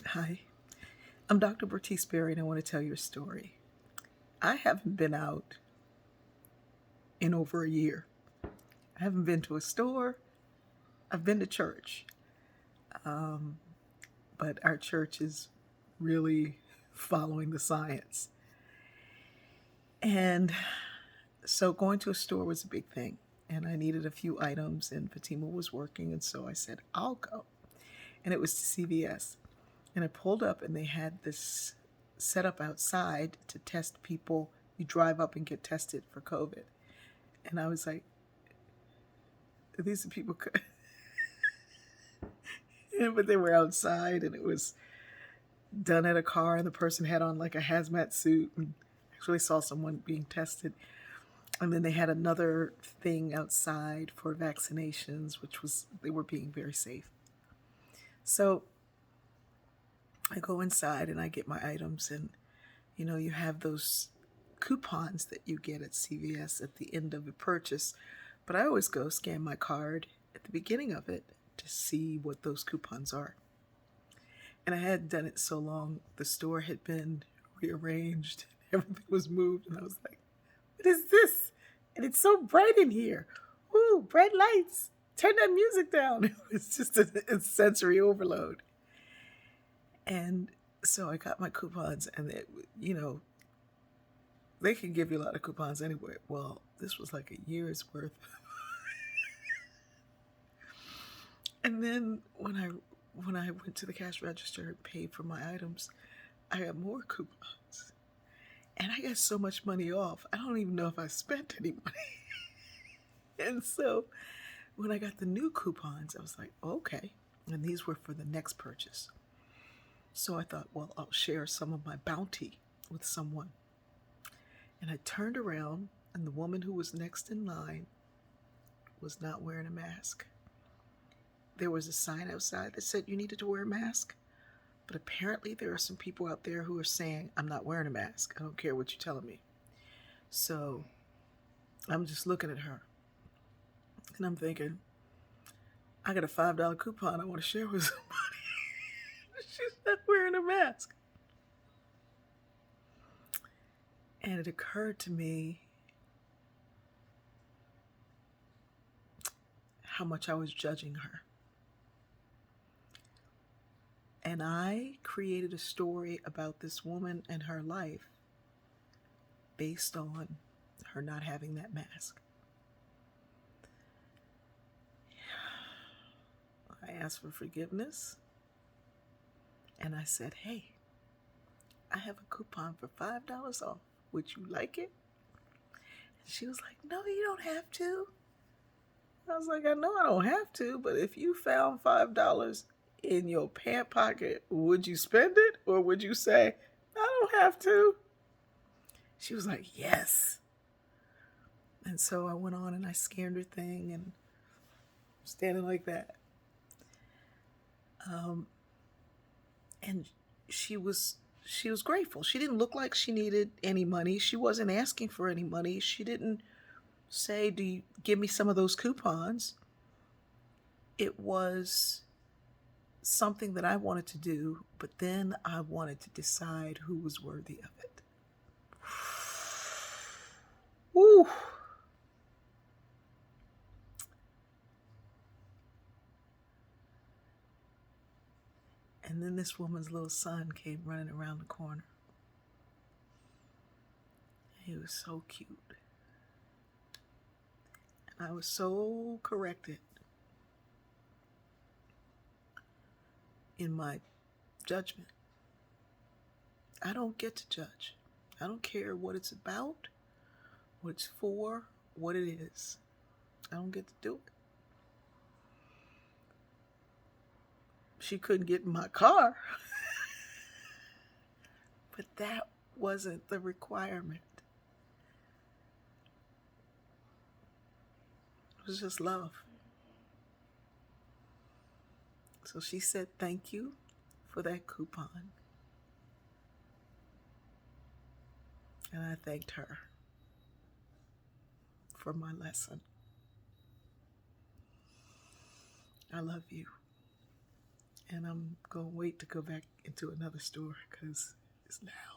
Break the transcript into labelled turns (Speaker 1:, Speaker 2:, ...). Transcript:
Speaker 1: Hi, I'm Dr. Bertice Berry, and I want to tell you a story. I haven't been out in over a year. I haven't been to a store. I've been to church, but our church is really following the science. And so going to a store was a big thing. And I needed a few items, and Fatima was working. And so I said, I'll go. And it was to CVS. And I pulled up, and they had this set up outside to test people. You drive up and get tested for COVID. And I was like, these are people, yeah, but they were outside and it was done at a car and the person had on like a hazmat suit and actually saw someone being tested. And then they had another thing outside for vaccinations, which was, they were being very safe. So I go inside and I get my items, and you have those coupons that you get at CVS at the end of a purchase. But I always go scan my card at the beginning of it to see what those coupons are. And I hadn't done it so long, the store had been rearranged, everything was moved, and I was like, what is this? And it's so bright in here. Ooh, bright lights. Turn that music down. It was just a sensory overload. And so I got my coupons, and they can give you a lot of coupons anyway. Well, this was like a year's worth. And then when I went to the cash register and paid for my items, I got more coupons. And I got so much money off, I don't even know if I spent any money. And so when I got the new coupons, I was like, okay. And these were for the next purchase. So I thought, well, I'll share some of my bounty with someone. And I turned around, and the woman who was next in line was not wearing a mask. There was a sign outside that said you needed to wear a mask. But apparently, there are some people out there who are saying, I'm not wearing a mask. I don't care what you're telling me. So I'm just looking at her. And I'm thinking, I got a $5 coupon I want to share with somebody. She's not wearing a mask. And it occurred to me how much I was judging her. And I created a story about this woman and her life based on her not having that mask. I asked for forgiveness, and I said, hey, I have a coupon for $5 off. Would you like it? And she was like, no, you don't have to. I was like, I know I don't have to, but if you found $5 in your pant pocket, would you spend it, or would you say, I don't have to? She was like, yes. And so I went on and I scanned her thing and standing like that. And she was grateful. She didn't look like she needed any money. She wasn't asking for any money. She didn't say, do you give me some of those coupons? It was something that I wanted to do, but then I wanted to decide who was worthy of it. Woo! And then this woman's little son came running around the corner. He was so cute. And I was so corrected in my judgment. I don't get to judge. I don't care what it's about, what it's for, what it is. I don't get to do it. She couldn't get in my car, but that wasn't the requirement. It was just love. So she said thank you for that coupon. And I thanked her for my lesson. I love you. and I'm gonna wait to go back into another store because it's loud.